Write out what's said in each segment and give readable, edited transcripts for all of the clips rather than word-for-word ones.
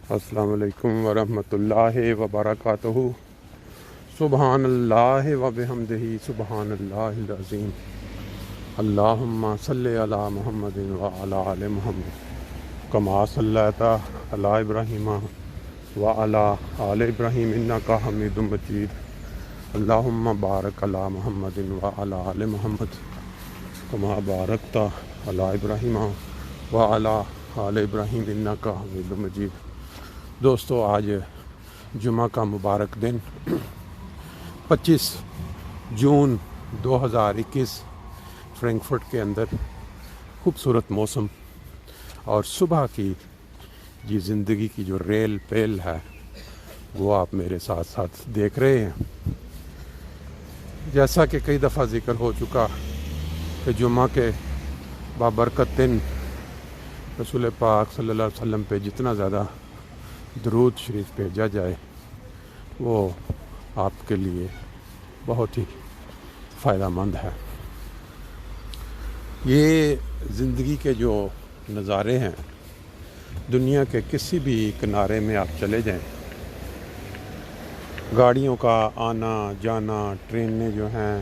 السلام علیکم ورحمۃ اللہ وبرکاتہ۔ سبحان اللہ و بحمدہ سبحان اللہ العظیم۔ اللہم صلی علی محمد وعلی آل محمد کما صلیت علی ابراہیم وعلی آل ابراہیم انک حمید مجید۔ اللہم بارک علی محمد وعلی آل محمد کما بارکت علی ابراہیم وعلی آل ابراہیم انک حمید مجید۔ دوستو، آج جمعہ کا مبارک دن 25 جون 2021 فرینکفرٹ کے اندر خوبصورت موسم اور صبح کی یہ زندگی کی جو ریل پیل ہے وہ آپ میرے ساتھ ساتھ دیکھ رہے ہیں۔ جیسا کہ کئی دفعہ ذکر ہو چکا کہ جمعہ کے بابرکت دن رسول پاک صلی اللہ علیہ وسلم پہ جتنا زیادہ درود شریف بھیجا جائے وہ آپ کے لیے بہت ہی فائدہ مند ہے۔ یہ زندگی کے جو نظارے ہیں، دنیا کے کسی بھی کنارے میں آپ چلے جائیں، گاڑیوں کا آنا جانا، ٹرینیں جو ہیں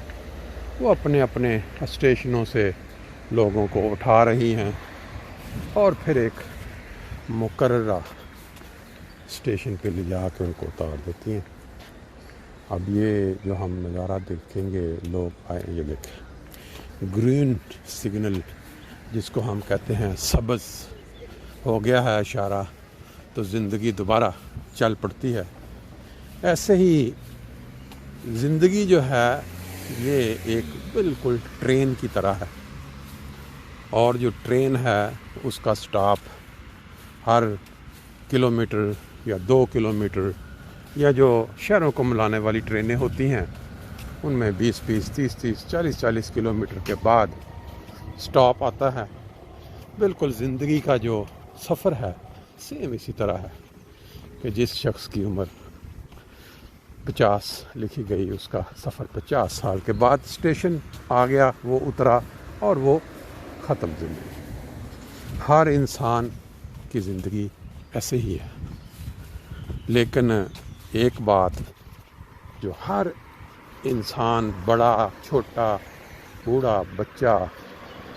وہ اپنے اپنے اسٹیشنوں سے لوگوں کو اٹھا رہی ہیں اور پھر ایک مقررہ اسٹیشن پہ لے جا کے ان کو اتار دیتی ہیں۔ اب یہ جو ہم نظارہ دیکھیں گے، لوگ آئیں، یہ دیکھیں گرین سگنل جس کو ہم کہتے ہیں، سبز ہو گیا ہے اشارہ تو زندگی دوبارہ چل پڑتی ہے۔ ایسے ہی زندگی جو ہے یہ ایک بالکل ٹرین کی طرح ہے، اور جو ٹرین ہے اس کا سٹاپ ہر کلومیٹر یا 2 کلومیٹر، یا جو شہروں کو ملانے والی ٹرینیں ہوتی ہیں ان میں 20 30 40 کلومیٹر کے بعد سٹاپ آتا ہے۔ بالکل زندگی کا جو سفر ہے سیم اسی طرح ہے کہ جس شخص کی عمر 50 لکھی گئی، اس کا سفر 50 سال کے بعد اسٹیشن آ گیا، وہ اترا اور وہ ختم زندگی۔ ہر انسان کی زندگی ایسے ہی ہے، لیکن ایک بات جو ہر انسان، بڑا چھوٹا بوڑھا بچہ،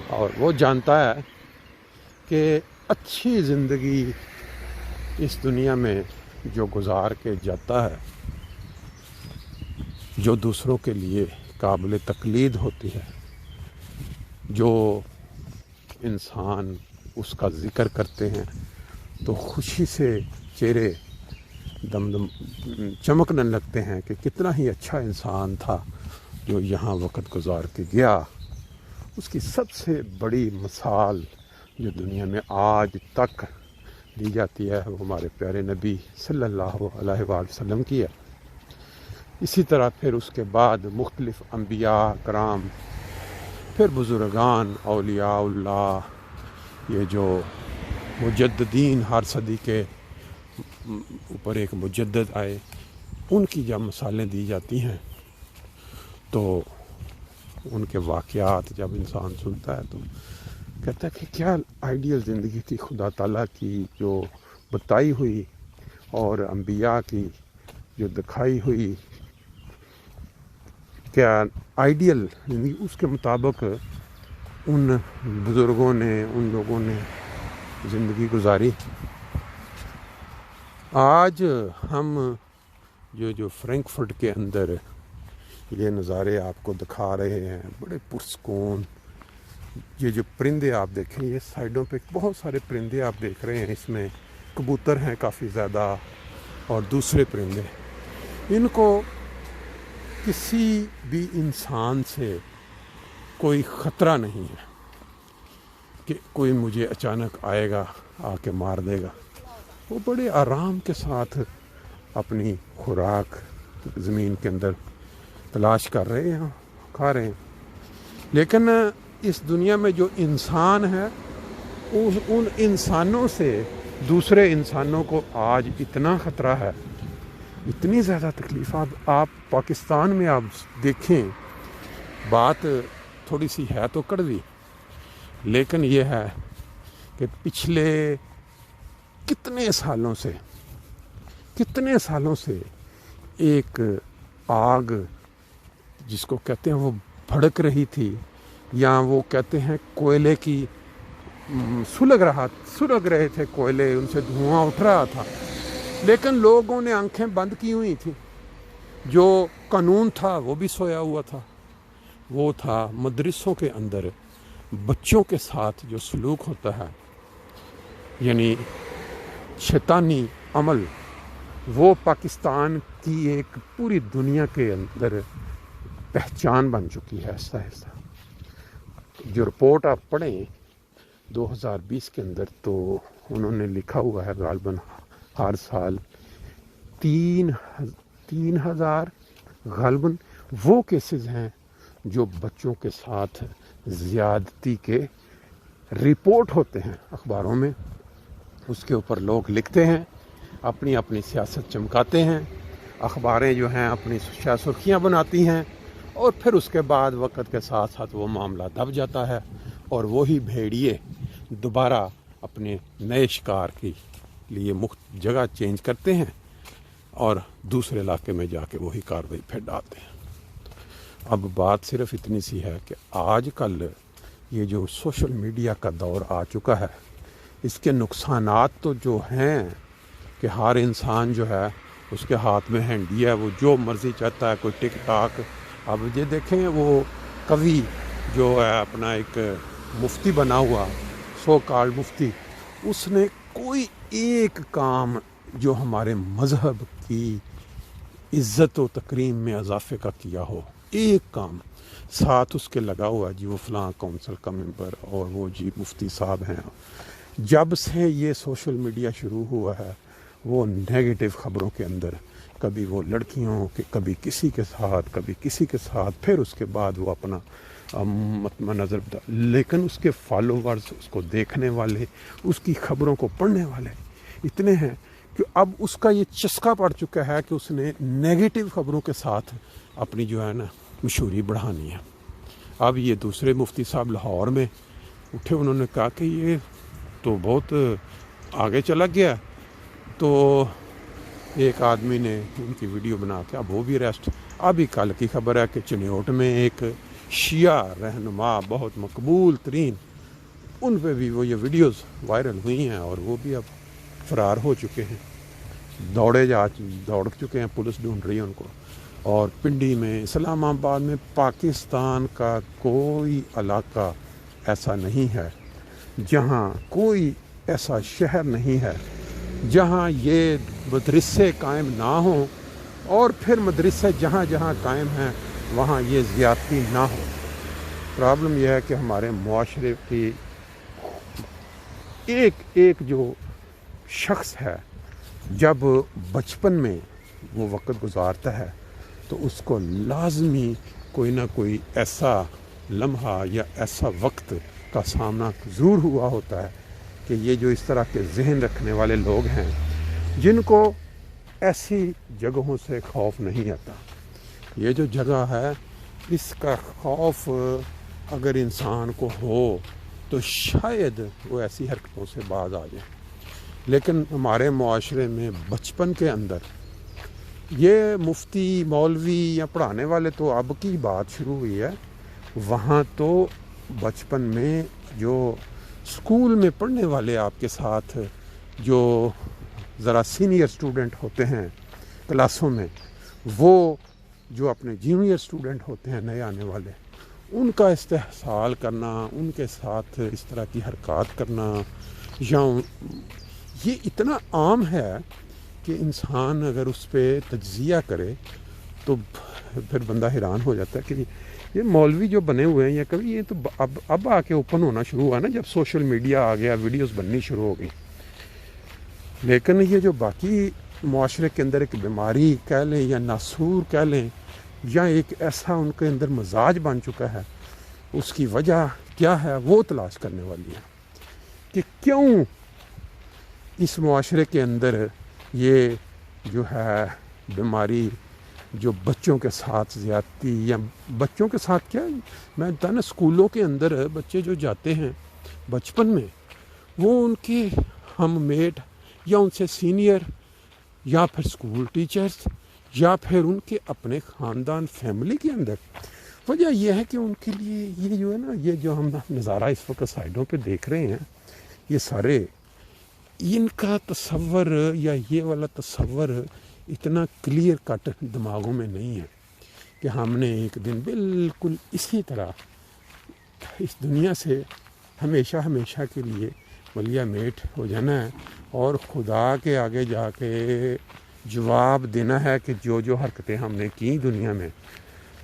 اور وہ جانتا ہے کہ اچھی زندگی اس دنیا میں جو گزار کے جاتا ہے، جو دوسروں کے لیے قابل تقلید ہوتی ہے، جو انسان اس کا ذکر کرتے ہیں تو خوشی سے چہرے دم چمکنے لگتے ہیں کہ کتنا ہی اچھا انسان تھا جو یہاں وقت گزار کے گیا۔ اس کی سب سے بڑی مثال جو دنیا میں آج تک دی جاتی ہے وہ ہمارے پیارے نبی صلی اللہ علیہ وآلہ وسلم کی ہے۔ اسی طرح پھر اس کے بعد مختلف انبیاء کرام، پھر بزرگان، اولیاء اللہ، یہ جو مجددین، ہر صدی کے اوپر ایک مجدد آئے، ان کی جب مثالیں دی جاتی ہیں تو ان کے واقعات جب انسان سنتا ہے تو کہتا ہے کہ کیا آئیڈیل زندگی تھی خدا تعالیٰ کی جو بتائی ہوئی، اور انبیاء کی جو دکھائی ہوئی، کیا آئیڈیل زندگی اس کے مطابق ان بزرگوں نے، ان لوگوں نے زندگی گزاری۔ آج ہم جو فرینکفرٹ کے اندر یہ نظارے آپ کو دکھا رہے ہیں، بڑے پرسکون، یہ جو پرندے آپ دیکھیں، یہ سائڈوں پہ بہت سارے پرندے آپ دیکھ رہے ہیں، اس میں کبوتر ہیں کافی زیادہ اور دوسرے پرندے۔ ان کو کسی بھی انسان سے کوئی خطرہ نہیں ہے کہ کوئی مجھے اچانک آئے گا آ کے مار دے گا۔ وہ بڑے آرام کے ساتھ اپنی خوراک زمین کے اندر تلاش کر رہے ہیں، کھا رہے ہیں۔ لیکن اس دنیا میں جو انسان ہے، ان انسانوں سے دوسرے انسانوں کو آج اتنا خطرہ ہے، اتنی زیادہ تکلیفات۔ آپ پاکستان میں آپ دیکھیں، بات تھوڑی سی ہے تو کڑوی، لیکن یہ ہے کہ پچھلے کتنے سالوں سے کتنے سالوں سے ایک آگ جس کو کہتے ہیں وہ بھڑک رہی تھی، یا وہ کہتے ہیں کوئلے کی سلگ رہے تھے کوئلے، ان سے دھواں اٹھ رہا تھا، لیکن لوگوں نے آنکھیں بند کی ہوئی تھیں. جو قانون تھا وہ بھی سویا ہوا تھا. وہ تھا مدرسوں کے اندر بچوں کے ساتھ جو سلوک ہوتا ہے، یعنی شیطانی عمل، وہ پاکستان کی ایک پوری دنیا کے اندر پہچان بن چکی ہے آہستہ آہستہ. جو رپورٹ آپ پڑھیں 2020 کے اندر، تو انہوں نے لکھا ہوا ہے غالباً ہر سال 3,000 غالباً وہ کیسز ہیں جو بچوں کے ساتھ زیادتی کے رپورٹ ہوتے ہیں اخباروں میں. اس کے اوپر لوگ لکھتے ہیں، اپنی اپنی سیاست چمکاتے ہیں، اخباریں جو ہیں اپنی سرخیاں بناتی ہیں، اور پھر اس کے بعد وقت کے ساتھ ساتھ وہ معاملہ دب جاتا ہے، اور وہی بھیڑیے دوبارہ اپنے نئے شکار کے لیے جگہ چینج کرتے ہیں اور دوسرے علاقے میں جا کے وہی کارروائی پھر ڈالتے ہیں. اب بات صرف اتنی سی ہے کہ آج کل یہ جو سوشل میڈیا کا دور آ چکا ہے، اس کے نقصانات تو جو ہیں کہ ہر انسان جو ہے اس کے ہاتھ میں ہینڈی ہے، وہ جو مرضی چاہتا ہے. کوئی ٹک ٹاک، اب یہ دیکھیں وہ کوی جو ہے اپنا ایک مفتی بنا ہوا، سو کال مفتی، اس نے کوئی ایک کام جو ہمارے مذہب کی عزت و تکریم میں اضافے کا کیا ہو، ایک کام ساتھ اس کے لگا ہوا جی وہ فلاں کونسل کا ممبر اور وہ جی مفتی صاحب ہیں. جب سے یہ سوشل میڈیا شروع ہوا ہے، وہ نیگیٹو خبروں کے اندر کبھی وہ لڑکیوں کے، کبھی کسی کے ساتھ، کبھی کسی کے ساتھ، پھر اس کے بعد وہ اپنا نظر بتا، لیکن اس کے فالوورز، اس کو دیکھنے والے، اس کی خبروں کو پڑھنے والے اتنے ہیں کہ اب اس کا یہ چسکا پڑ چکا ہے کہ اس نے نیگیٹو خبروں کے ساتھ اپنی جو ہے نا مشہوری بڑھانی ہے. اب یہ دوسرے مفتی صاحب لاہور میں اٹھے، انہوں نے کہا کہ یہ تو بہت آگے چلا گیا. تو ایک آدمی نے ان کی ویڈیو بنا کے اب وہ بھی اریسٹ. ابھی کل کی خبر ہے کہ چنیوٹ میں ایک شیعہ رہنما بہت مقبول ترین، ان پہ بھی وہ یہ ویڈیوز وائرل ہوئی ہیں اور وہ بھی اب فرار ہو چکے ہیں، دوڑ چکے ہیں، پولیس ڈھونڈ رہی ہے ان کو. اور پنڈی میں، اسلام آباد میں، پاکستان کا کوئی علاقہ ایسا نہیں ہے، جہاں کوئی ایسا شہر نہیں ہے جہاں یہ مدرسے قائم نہ ہوں، اور پھر مدرسے جہاں جہاں قائم ہیں وہاں یہ زیادتی نہ ہو. پرابلم یہ ہے کہ ہمارے معاشرے کی ایک جو شخص ہے جب بچپن میں وہ وقت گزارتا ہے تو اس کو لازمی کوئی نہ کوئی ایسا لمحہ یا ایسا وقت کا سامنا ضرور ہوا ہوتا ہے کہ یہ جو اس طرح کے ذہن رکھنے والے لوگ ہیں، جن کو ایسی جگہوں سے خوف نہیں آتا، یہ جو جگہ ہے اس کا خوف اگر انسان کو ہو تو شاید وہ ایسی حرکتوں سے باز آ جائے. لیکن ہمارے معاشرے میں بچپن کے اندر یہ مفتی، مولوی یا پڑھانے والے تو اب کی بات شروع ہوئی ہے، وہاں تو بچپن میں جو اسکول میں پڑھنے والے آپ کے ساتھ جو ذرا سینئر اسٹوڈنٹ ہوتے ہیں کلاسوں میں، وہ جو اپنے جونیئر اسٹوڈنٹ ہوتے ہیں نئے آنے والے، ان کا استحصال کرنا، ان کے ساتھ اس طرح کی حرکات کرنا، یا یہ اتنا عام ہے کہ انسان اگر اس پہ تجزیہ کرے تو پھر بندہ حیران ہو جاتا ہے کہ یہ مولوی جو بنے ہوئے ہیں یا کبھی یہ تو اب آ کے اوپن ہونا شروع ہوا نا، جب سوشل میڈیا آ گیا، ویڈیوز بننی شروع ہو گئی. لیکن یہ جو باقی معاشرے کے اندر ایک بیماری کہہ لیں یا ناسور کہہ لیں، یا ایک ایسا ان کے اندر مزاج بن چکا ہے، اس کی وجہ کیا ہے وہ تلاش کرنے والی ہے کہ کیوں اس معاشرے کے اندر یہ جو ہے بیماری، جو بچوں کے ساتھ زیادتی، یا بچوں کے ساتھ کیا، میں بتا نا اسکولوں کے اندر بچے جو جاتے ہیں بچپن میں، وہ ان کے ہم میٹ یا ان سے سینئر یا پھر اسکول ٹیچرز یا پھر ان کے اپنے خاندان فیملی کے اندر. وجہ یہ ہے کہ ان کے لیے یہ جو ہے نا، یہ جو ہم نظارہ اس وقت سائڈوں پہ دیکھ رہے ہیں، یہ سارے ان کا تصور یا یہ والا تصور اتنا کلیئر کٹ دماغوں میں نہیں ہے کہ ہم نے ایک دن بالکل اسی طرح اس دنیا سے ہمیشہ ہمیشہ کے لیے ملیہ میٹ ہو جانا ہے اور خدا کے آگے جا کے جواب دینا ہے کہ جو جو حرکتیں ہم نے کی دنیا میں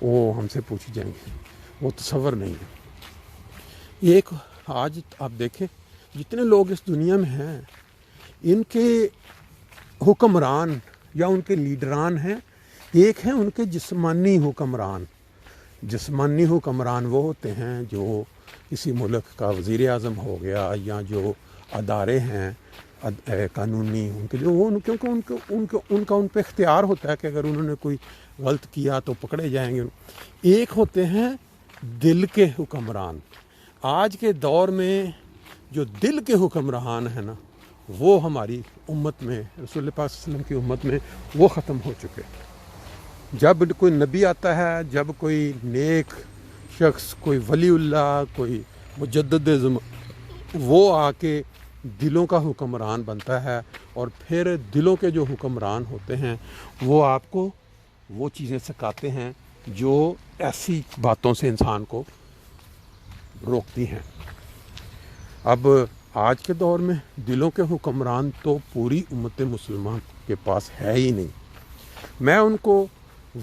وہ ہم سے پوچھی جائیں گی. وہ تصور نہیں ہے. ایک آج آپ دیکھیں جتنے لوگ اس دنیا میں ہیں، ان کے حکمران یا ان کے لیڈران ہیں. ایک ہیں ان کے جسمانی حکمران. جسمانی حکمران وہ ہوتے ہیں جو کسی ملک کا وزیر اعظم ہو گیا، یا جو ادارے ہیں قانونی، ان کے جو وہ کیونکہ ان کا ان پہ اختیار ہوتا ہے کہ اگر انہوں نے کوئی غلط کیا تو پکڑے جائیں گے. ایک ہوتے ہیں دل کے حکمران. آج کے دور میں جو دل کے حکمران ہیں نا، وہ ہماری امت میں، رسول اللہ پاک صلی اللہ علیہ وسلم کی امت میں وہ ختم ہو چکے. جب کوئی نبی آتا ہے، جب کوئی نیک شخص، کوئی ولی اللہ، کوئی مجدد وہ آ کے دلوں کا حکمران بنتا ہے، اور پھر دلوں کے جو حکمران ہوتے ہیں وہ آپ کو وہ چیزیں سکھاتے ہیں جو ایسی باتوں سے انسان کو روکتی ہیں. اب آج کے دور میں دلوں کے حکمران تو پوری امت مسلمان کے پاس ہے ہی نہیں. میں ان کو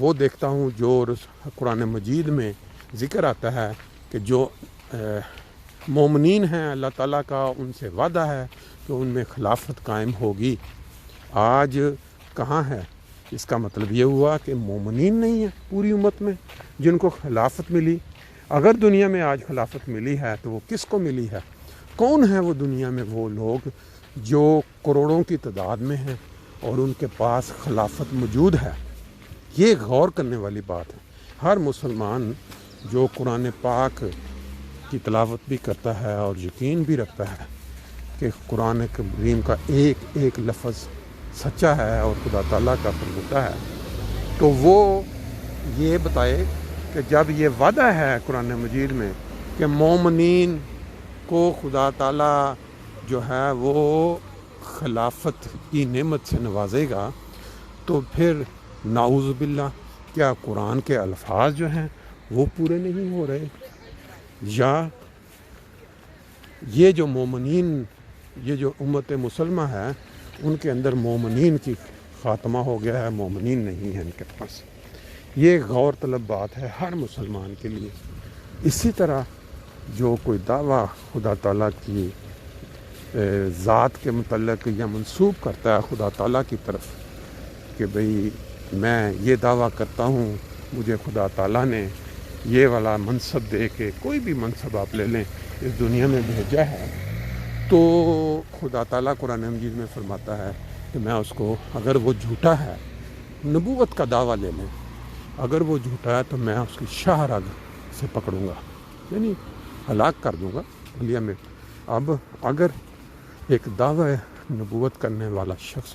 وہ دیکھتا ہوں جو قرآن مجید میں ذکر آتا ہے کہ جو مومنین ہیں، اللہ تعالیٰ کا ان سے وعدہ ہے کہ ان میں خلافت قائم ہوگی. آج کہاں ہے؟ اس کا مطلب یہ ہوا کہ مومنین نہیں ہیں پوری امت میں جن کو خلافت ملی. اگر دنیا میں آج خلافت ملی ہے تو وہ کس کو ملی ہے؟ کون ہے وہ دنیا میں وہ لوگ جو کروڑوں کی تعداد میں ہیں اور ان کے پاس خلافت موجود ہے؟ یہ غور کرنے والی بات ہے. ہر مسلمان جو قرآن پاک کی تلاوت بھی کرتا ہے اور یقین بھی رکھتا ہے کہ قرآن کریم کا ایک ایک لفظ سچا ہے اور خدا تعالیٰ کا فرماتا ہے، تو وہ یہ بتائے کہ جب یہ وعدہ ہے قرآن مجید میں کہ مومنین کو خدا تعالیٰ جو ہے وہ خلافت کی نعمت سے نوازے گا، تو پھر نعوذ باللہ کیا قرآن کے الفاظ جو ہیں وہ پورے نہیں ہو رہے؟ یا یہ جو مومنین، یہ جو امت مسلمہ ہے، ان کے اندر مومنین کی خاتمہ ہو گیا ہے، مومنین نہیں ہے ان کے پاس. یہ غور طلب بات ہے ہر مسلمان کے لیے. اسی طرح جو کوئی دعویٰ خدا تعالیٰ کی ذات کے متعلق یا منسوب کرتا ہے خدا تعالیٰ کی طرف کہ بھئی میں یہ دعویٰ کرتا ہوں، مجھے خدا تعالیٰ نے یہ والا منصب دے کے، کوئی بھی منصب آپ لے لیں، اس دنیا میں بھیجا ہے، تو خدا تعالیٰ قرآن مجید میں فرماتا ہے کہ میں اس کو، اگر وہ جھوٹا ہے، نبوت کا دعویٰ لے لیں، اگر وہ جھوٹا ہے تو میں اس کی شاہ رگ سے پکڑوں گا، یعنی ہلاک کر دوں گا دنیا میں. اب اگر ایک دعویٰ نبوت کرنے والا شخص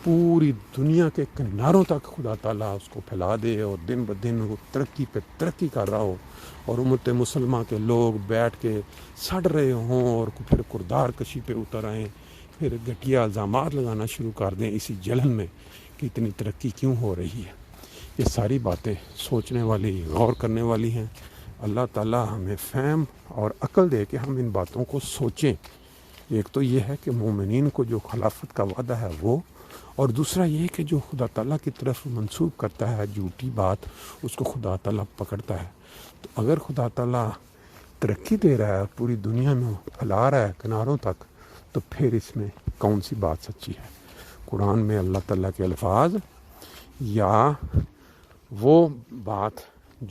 پوری دنیا کے کناروں تک خدا تعالیٰ اس کو پھیلا دے اور دن بدن وہ ترقی پہ ترقی کر رہا ہو، اور امت مسلمہ کے لوگ بیٹھ کے سڑ رہے ہوں اور پھر کردار کشی پہ اتر آئیں، پھر گھٹیا الزامات لگانا شروع کر دیں اسی جلن میں کہ اتنی ترقی کیوں ہو رہی ہے. یہ ساری باتیں سوچنے والی، غور کرنے والی ہیں. اللہ تعالیٰ ہمیں فہم اور عقل دے کہ ہم ان باتوں کو سوچیں. ایک تو یہ ہے کہ مومنین کو جو خلافت کا وعدہ ہے وہ، اور دوسرا یہ کہ جو خدا تعالیٰ کی طرف منسوب کرتا ہے جھوٹی بات، اس کو خدا تعالیٰ پکڑتا ہے. تو اگر خدا تعالیٰ ترقی دے رہا ہے، پوری دنیا میں پھیلا رہا ہے کناروں تک، تو پھر اس میں کون سی بات سچی ہے؟ قرآن میں اللہ تعالیٰ کے الفاظ یا وہ بات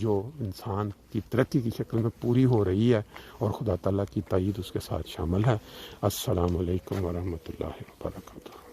جو انسان کی ترقی کی شکل میں پوری ہو رہی ہے اور خدا تعالیٰ کی تائید اس کے ساتھ شامل ہے. السلام علیکم ورحمۃ اللہ وبرکاتہ.